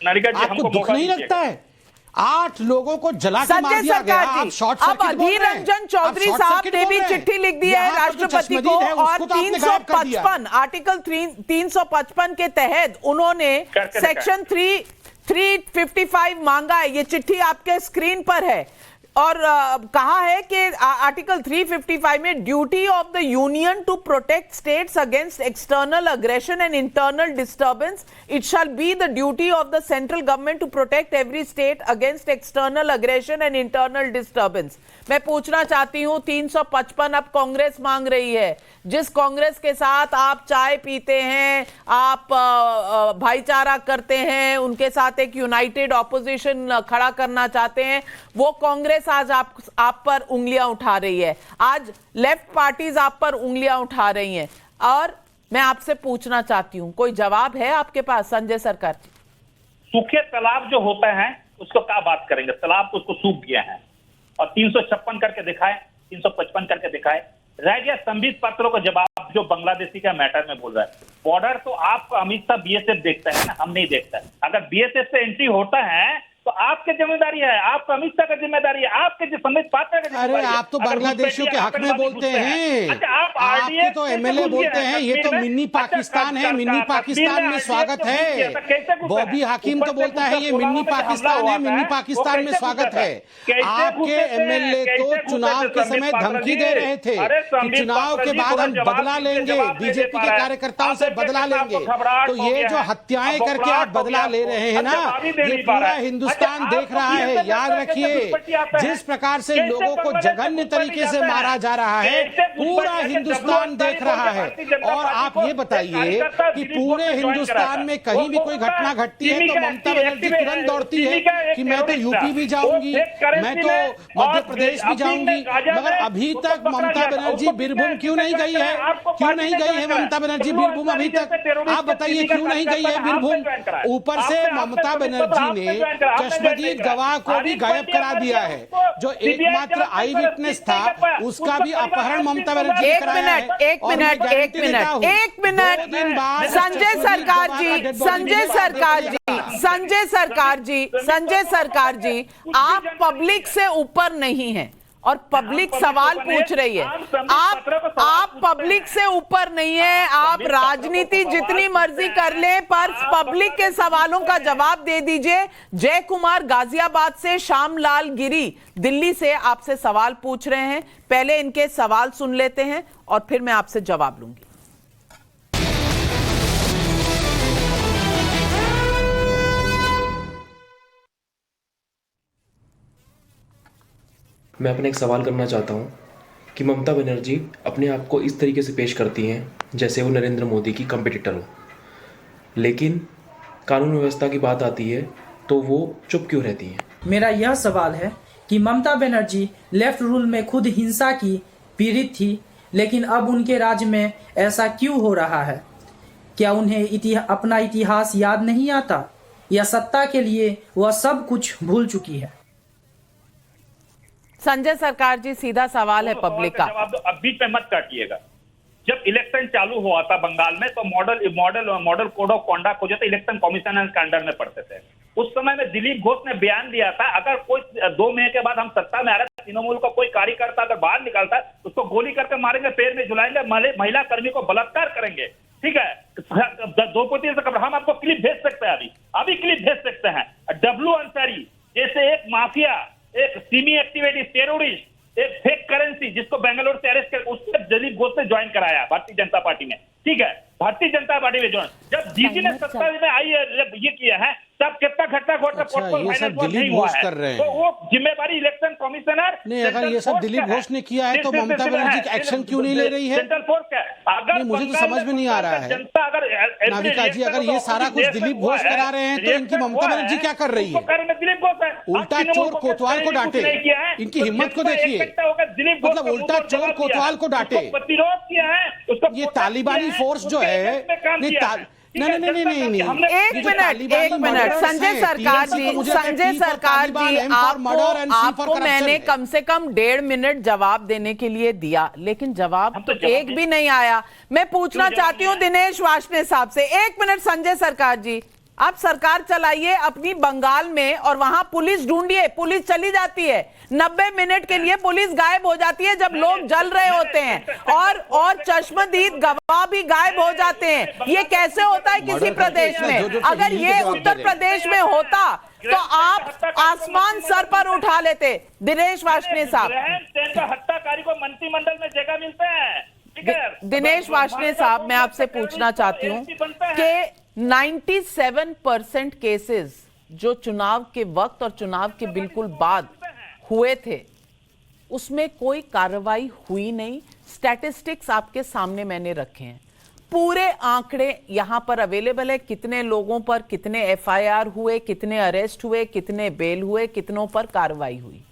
आपको दुख नहीं लगता है? 8 लोगों को जला के मार दिया गया। आप शॉर्ट सर्किट बोल रहे हैं। अधीर रंजन चौधरी साहब ने भी चिट्ठी लिख दी है राष्ट्रपति को और 355 आर्टिकल 355 के तहत उन्होंने सेक्शन 355 मांगा है। ये चिट्ठी आपके स्क्रीन पर है और कहा है कि आर्टिकल 355 में duty of the union to protect states against external aggression and internal disturbance, it shall be the duty of the central government to protect every state against external aggression and internal disturbance. मैं पूछना चाहती हूं 355 अब कांग्रेस मांग रही है। जिस कांग्रेस के साथ आप चाय पीते हैं, आप भाईचारा करते हैं, उनके साथ एक यूनाइटेड ऑपोजिशन खड़ा करना चाहते हैं, वो कांग्रेस आज आप पर उंगलियां उठा रही है। आज लेफ्ट पार्टीज आप पर उंगलियां उठा रही हैं। और मैं आपसे पूछना चाहती हूं, कोई जवाब है आपके पास संजय सरकार? सूखे तालाब जो होते हैं उसको क्या बात करेंगे? तालाब तो उसको सूख गया है और 356 करके दिखाए, 355 करके दिखाए। रह गया संबित पात्रों का जवाब जो बांग्लादेशी का मैटर में बोल रहा है। बॉर्डर तो आप अमित शाह बीएसएफ देखता है ना, हम नहीं देखता। अगर बीएसएफ से एंट्री होता है तो आपकी जिम्मेदारी है, आपका अमित शाह का जिम्मेदारी है, आपके संबित पात्रा का जिम्मेदारी है। अरे आप तो बांग्लादेशियों के हक में बोलते हैं। अच्छा, आप आपके तो एमएलए बोलते हैं ये तो मिनी पाकिस्तान है, मिनी पाकिस्तान में स्वागत है। बॉबी हाकिम तो बोलता है ये मिनी पाकिस्तान है, मिनी पाकिस्तान में स्वागत है। आपके एमएलए तो चुनाव के समय धमकी दे रहे थे कि चुनाव के बाद हम बदला लेंगे, बीजेपी के कार्यकर्ताओं से बदला लेंगे। तो ये जो हत्याएं करके आप बदला ले रहे हैं ना, ये पूरा हिंदुस्तान देख रहा है। याद रखिए, जिस प्रकार से लोगों को जघन्य तरीके से मारा जा रहा है पूरा हिंदुस्तान देख रहा है। और आप ये बताइए कि पूरे हिंदुस्तान में कहीं भी कोई घटना घटती है तो ममता बनर्जी तुरंत दौड़ती है कि मैं तो यूपी भी जाऊंगी, मैं तो मध्य प्रदेश भी जाऊंगी। मगर अभी तक ममता बनर्जी बीरभूम क्यों नहीं गई है? क्यों नहीं गई है ममता बनर्जी बीरभूम अभी तक? आप बताइए क्यों नहीं गई है बीरभूम? ऊपर से ममता बनर्जी ने चश्मदीद गवाह को भी गायब करा दिया है। जो एकमात्र आई विटनेस था उसका भी अपहरण ममता बनर्जी ने कराया है। एक मिनट संजय सरकार जी, आप पब्लिक से ऊपर नहीं हैं और पब्लिक सवाल पूछ रही है। आप पब्लिक से ऊपर नहीं है। आप राजनीति जितनी मर्जी कर ले पर पब्लिक के सवालों का जवाब दे दीजिए। जय कुमार गाजियाबाद से, श्यामलाल गिरी दिल्ली से आपसे सवाल पूछ रहे हैं। पहले इनके सवाल सुन लेते हैं और फिर मैं आपसे जवाब लूंगी। मैं अपना एक सवाल करना चाहता हूँ कि ममता बनर्जी अपने आप को इस तरीके से पेश करती हैं जैसे वो नरेंद्र मोदी की कंपटीटर हो, लेकिन कानून व्यवस्था की बात आती है तो वो चुप क्यों रहती हैं? मेरा यह सवाल है कि ममता बनर्जी लेफ्ट रूल में खुद हिंसा की पीड़ित थी, लेकिन अब उनके राज्य में ऐसा क्यों हो रहा है? क्या उन्हें अपना इतिहास याद नहीं आता या सत्ता के लिए वह सब कुछ भूल चुकी है? संजय सरकार जी, सीधा सवाल है पब्लिक का। अब बीच में मत काटिएगा। जब इलेक्शन चालू हुआ था बंगाल में तो मॉडल कोड ऑफ कॉन्डक्ट हो जाता, इलेक्शन कमीशन के अंडर में पढ़ते थे। उस समय में दिलीप घोष ने बयान दिया था, अगर कोई 2 महीने के बाद हम सत्ता में आ रहे हैं, तृणमूल का कोई कार्यकर्ता अगर बाहर निकलता है उसको गोली करके मारेंगे, पैर में झुलाएंगे, महिला कर्मी को बलात्कार करेंगे। ठीक है, द्रौपदी से हम आपको क्लिप भेज सकते हैं, अभी क्लिप भेज सकते हैं। डब्लू अंसारी जैसे एक माफिया, एक सीमी एक्टिविटी टेररिस्ट, एक फेक करेंसी जिसको बेंगलोर से अरेस्ट कर उसने दिलीप घोष ने ज्वाइन कराया भारतीय जनता पार्टी में। ठीक है, भारतीय जनता पार्टी में ज्वाइन। जब जीजी ने सत्ता में आई है, ये किया है, तब कितना घटना नहीं हुआ है, तो वो जिम्मेवारी इलेक्शन कमिश्नर नहीं। अगर ये सब दिलीप घोष ने किया है तो ममता बनर्जी एक्शन क्यों नहीं ले रही है? सेंट्रल फोर्स का अगर मुझे तो समझ में नहीं आ रहा है जनता अगर नाविका जी, अगर ये सारा कुछ दिलीप घोष करा रहे हैं तो इनकी ममता बनर्जी क्या कर रही है? दिलीप घोष है, उल्टा चोर कोतवाल को डांटे। इनकी हिम्मत को देखिए, मतलब उल्टा चोर कोतवाल को डांटे। प्रतिरोध किया है उसको। ये तालिबानी फोर्स जो है नहीं। एक मिनट संजय सरकार जी, आपको मैंने कम से कम 1.5 मिनट जवाब देने के लिए दिया, लेकिन जवाब तो एक भी नहीं आया। मैं पूछना चाहती हूँ दिनेश वार्ष्णेय साहब से। 1 मिनट संजय सरकार जी, आप सरकार चलाइए अपनी बंगाल में और वहां पुलिस ढूंढिए, पुलिस चली जाती है, 90 मिनट के लिए पुलिस गायब हो जाती है जब लोग जल रहे होते हैं, और चश्मदीद गवाह भी गायब हो जाते हैं। ये कैसे होता है किसी प्रदेश में? अगर ये उत्तर प्रदेश में होता तो आप आसमान सर पर उठा लेते। दिनेश वार्ष्णेय साहब, हत्याकारी को मंत्रिमंडल में जगह मिलता है। दिनेश वार्ष्णेय साहब, मैं आपसे पूछना चाहती हूँ कि 97% केसेस जो चुनाव के वक्त और चुनाव के बिल्कुल बाद हुए थे उसमें कोई कार्रवाई हुई नहीं। स्टैटिस्टिक्स आपके सामने मैंने रखे हैं, पूरे आंकड़े यहां पर अवेलेबल है, कितने लोगों पर कितने एफआईआर हुए, कितने अरेस्ट हुए, कितने बेल हुए, कितनों पर कार्रवाई हुई।